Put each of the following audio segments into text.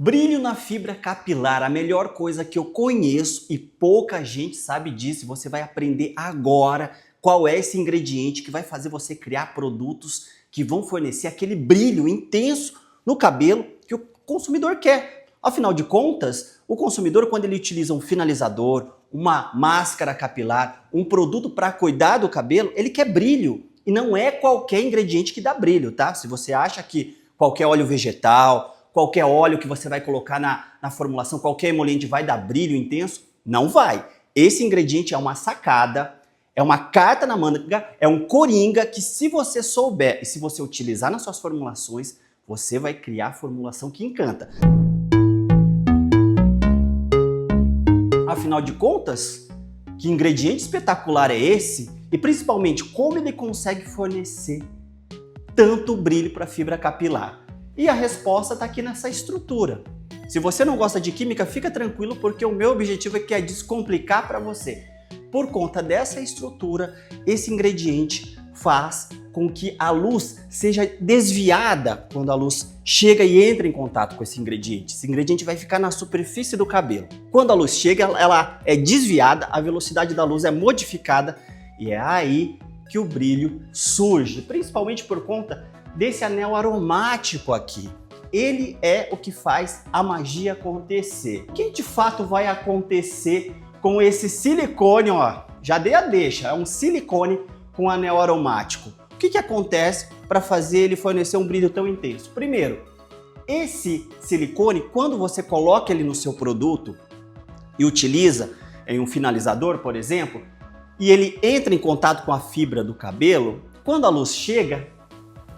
Brilho na fibra capilar, a melhor coisa que eu conheço e pouca gente sabe disso. Você vai aprender agora qual é esse ingrediente que vai fazer você criar produtos que vão fornecer aquele brilho intenso no cabelo que o consumidor quer. Afinal de contas, o consumidor, quando ele utiliza um finalizador, uma máscara capilar, um produto para cuidar do cabelo, ele quer brilho. E não é qualquer ingrediente que dá brilho, tá? Se você acha que qualquer óleo vegetal, qualquer óleo que você vai colocar na formulação, qualquer emoliente vai dar brilho intenso, não vai. Esse ingrediente é uma sacada, é uma carta na manga, é um coringa que se você souber e se você utilizar nas suas formulações, você vai criar a formulação que encanta. Afinal de contas, que ingrediente espetacular é esse? E principalmente, como ele consegue fornecer tanto brilho para a fibra capilar? E a resposta está aqui nessa estrutura. Se você não gosta de química, fica tranquilo, porque o meu objetivo é descomplicar para você. Por conta dessa estrutura, esse ingrediente faz com que a luz seja desviada quando a luz chega e entra em contato com esse ingrediente. Esse ingrediente vai ficar na superfície do cabelo. Quando a luz chega, ela é desviada, a velocidade da luz é modificada e é aí que o brilho surge, principalmente por conta desse anel aromático aqui. Ele é o que faz a magia acontecer. O que de fato vai acontecer com esse silicone, ó? Já dei a deixa, é um silicone com anel aromático. O que acontece para fazer ele fornecer um brilho tão intenso? Primeiro, esse silicone, quando você coloca ele no seu produto e utiliza em um finalizador, por exemplo, e ele entra em contato com a fibra do cabelo, quando a luz chega,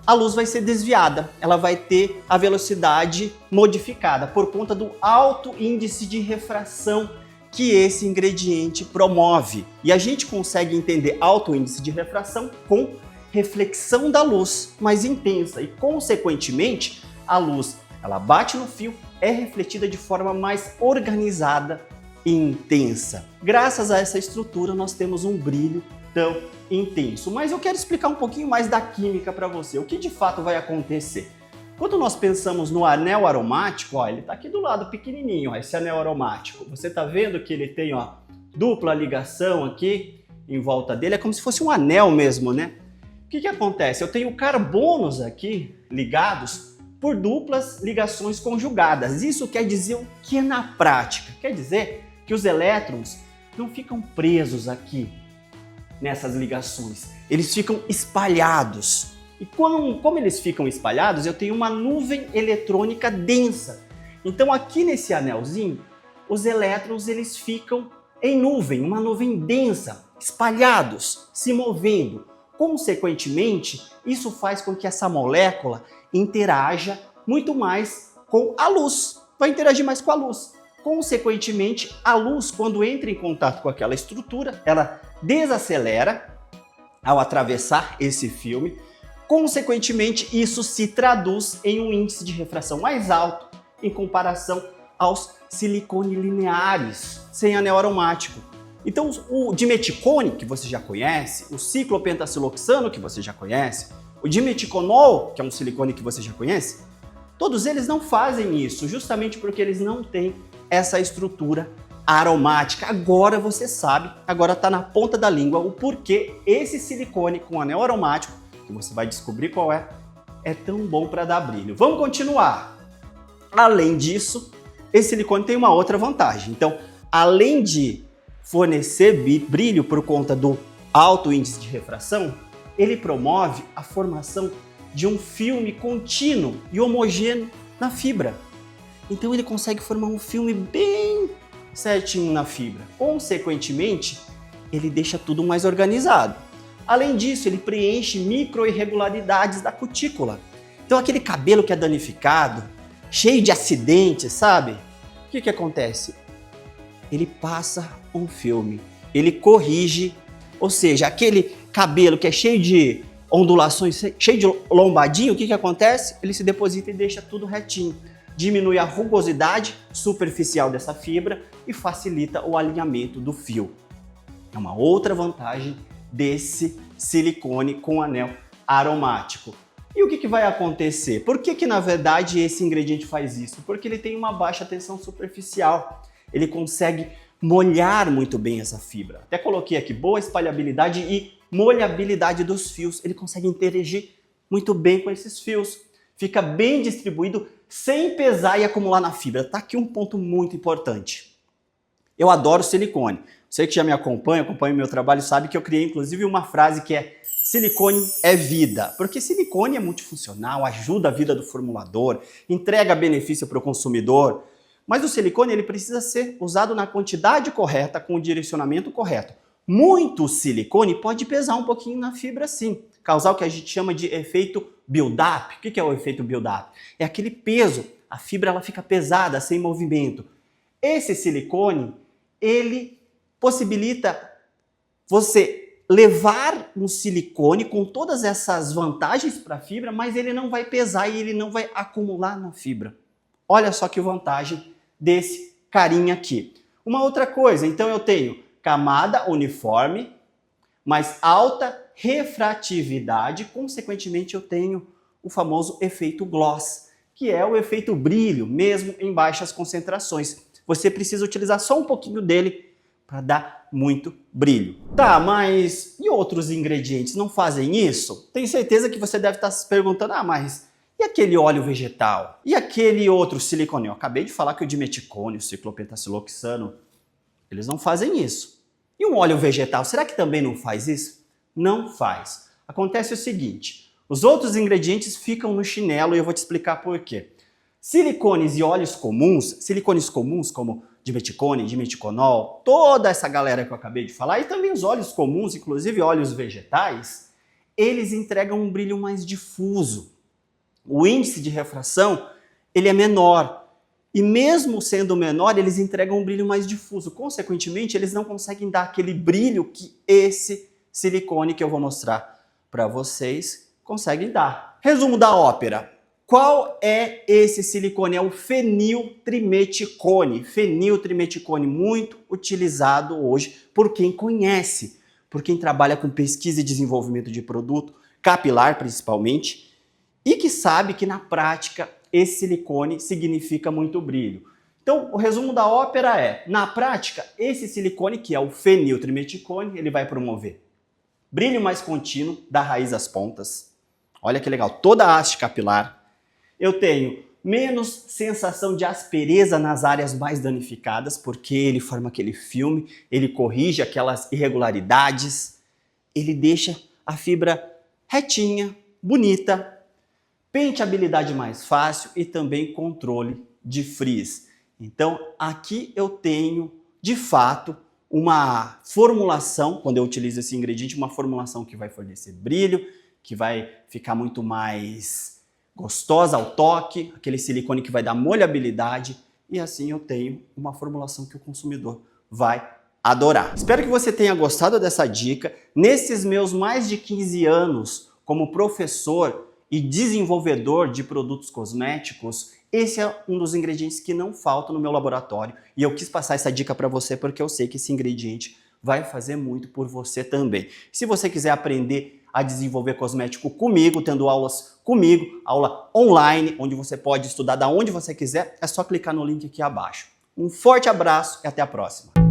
a luz vai ser desviada, ela vai ter a velocidade modificada por conta do alto índice de refração que esse ingrediente promove. E a gente consegue entender alto índice de refração com reflexão da luz mais intensa e, consequentemente, a luz ela bate no fio, é refletida de forma mais organizada e intensa. Graças a essa estrutura, nós temos um brilho tão intenso. Mas eu quero explicar um pouquinho mais da química para você. O que de fato vai acontecer? Quando nós pensamos no anel aromático, ó, ele está aqui do lado pequenininho, ó, esse anel aromático. Você está vendo que ele tem ó, dupla ligação aqui em volta dele? É como se fosse um anel mesmo, né? O que acontece? Eu tenho carbonos aqui ligados por duplas ligações conjugadas. Isso quer dizer o que na prática? Quer dizer que os elétrons não ficam presos aqui nessas ligações, eles ficam espalhados. E como eles ficam espalhados, eu tenho uma nuvem eletrônica densa. Então aqui nesse anelzinho, os elétrons eles ficam em nuvem, uma nuvem densa, espalhados, se movendo. Consequentemente, isso faz com que essa molécula interaja muito mais com a luz, vai interagir mais com a luz. Consequentemente, a luz, quando entra em contato com aquela estrutura, ela desacelera ao atravessar esse filme. Consequentemente, isso se traduz em um índice de refração mais alto em comparação aos silicone lineares sem anel aromático. Então, o dimeticone, que você já conhece, o ciclopentaciloxano, que você já conhece, o dimeticonol, que é um silicone que você já conhece, todos eles não fazem isso, justamente porque eles não têm essa estrutura aromática. Agora você sabe, agora está na ponta da língua o porquê esse silicone com anel aromático, que você vai descobrir qual é tão bom para dar brilho. Vamos continuar. Além disso, esse silicone tem uma outra vantagem. Então, além de fornecer brilho por conta do alto índice de refração, ele promove a formação de um filme contínuo e homogêneo na fibra. Então ele consegue formar um filme bem certinho na fibra. Consequentemente, ele deixa tudo mais organizado. Além disso, ele preenche micro-irregularidades da cutícula. Então aquele cabelo que é danificado, cheio de acidentes, sabe? O que acontece? Ele passa um filme, ele corrige, ou seja, aquele cabelo que é cheio de ondulações, cheio de lombadinho, o que acontece? Ele se deposita e deixa tudo retinho. Diminui a rugosidade superficial dessa fibra e facilita o alinhamento do fio. É uma outra vantagem desse silicone com anel aromático. E o que vai acontecer? Por que na verdade esse ingrediente faz isso? Porque ele tem uma baixa tensão superficial. Ele consegue molhar muito bem essa fibra. Até coloquei aqui boa espalhabilidade e molhabilidade dos fios. Ele consegue interagir muito bem com esses fios. Fica bem distribuído sem pesar e acumular na fibra. Tá aqui um ponto muito importante. Eu adoro silicone. Você que já me acompanha o meu trabalho, sabe que eu criei inclusive uma frase que é: silicone é vida, porque silicone é multifuncional, ajuda a vida do formulador, entrega benefício para o consumidor, mas o silicone ele precisa ser usado na quantidade correta, com o direcionamento correto. Muito silicone pode pesar um pouquinho na fibra sim, causar o que a gente chama de efeito build-up. O que é o efeito build-up? É aquele peso, a fibra ela fica pesada, sem movimento. Esse silicone, ele possibilita você levar um silicone com todas essas vantagens para a fibra, mas ele não vai pesar e ele não vai acumular na fibra. Olha só que vantagem desse carinha aqui. Uma outra coisa, então eu tenho camada uniforme, mais alta refratividade, consequentemente eu tenho o famoso efeito gloss, que é o efeito brilho, mesmo em baixas concentrações. Você precisa utilizar só um pouquinho dele para dar muito brilho. Tá, mas e outros ingredientes não fazem isso? Tenho certeza que você deve estar se perguntando, mas e aquele óleo vegetal? E aquele outro silicone? Eu acabei de falar que o dimeticone, o ciclopentaciloxano, eles não fazem isso. E um óleo vegetal, será que também não faz isso? Não faz. Acontece o seguinte, os outros ingredientes ficam no chinelo e eu vou te explicar por quê. Silicones e óleos comuns, silicones comuns como dimeticone, dimeticonol, toda essa galera que eu acabei de falar, e também os óleos comuns, inclusive óleos vegetais, eles entregam um brilho mais difuso. O índice de refração, ele é menor. E mesmo sendo menor, eles entregam um brilho mais difuso. Consequentemente, eles não conseguem dar aquele brilho que esse silicone que eu vou mostrar para vocês consegue dar. Resumo da ópera. Qual é esse silicone? É o feniltrimeticone. Feniltrimeticone, muito utilizado hoje por quem conhece, por quem trabalha com pesquisa e desenvolvimento de produto, capilar principalmente, e que sabe que na prática esse silicone significa muito brilho. Então, o resumo da ópera é, na prática, esse silicone, que é o feniltrimeticone, ele vai promover brilho mais contínuo da raiz às pontas. Olha que legal, toda a haste capilar. Eu tenho menos sensação de aspereza nas áreas mais danificadas, porque ele forma aquele filme, ele corrige aquelas irregularidades, ele deixa a fibra retinha, bonita, penteabilidade mais fácil e também controle de frizz. Então aqui eu tenho, de fato, uma formulação, quando eu utilizo esse ingrediente, uma formulação que vai fornecer brilho, que vai ficar muito mais gostosa ao toque, aquele silicone que vai dar molhabilidade, e assim eu tenho uma formulação que o consumidor vai adorar. Espero que você tenha gostado dessa dica. Nesses meus mais de 15 anos como professor e desenvolvedor de produtos cosméticos, esse é um dos ingredientes que não faltam no meu laboratório, e eu quis passar essa dica para você porque eu sei que esse ingrediente vai fazer muito por você também. Se você quiser aprender a desenvolver cosmético comigo, tendo aulas comigo, aula online, onde você pode estudar da onde você quiser, é só clicar no link aqui abaixo. Um forte abraço e até a próxima!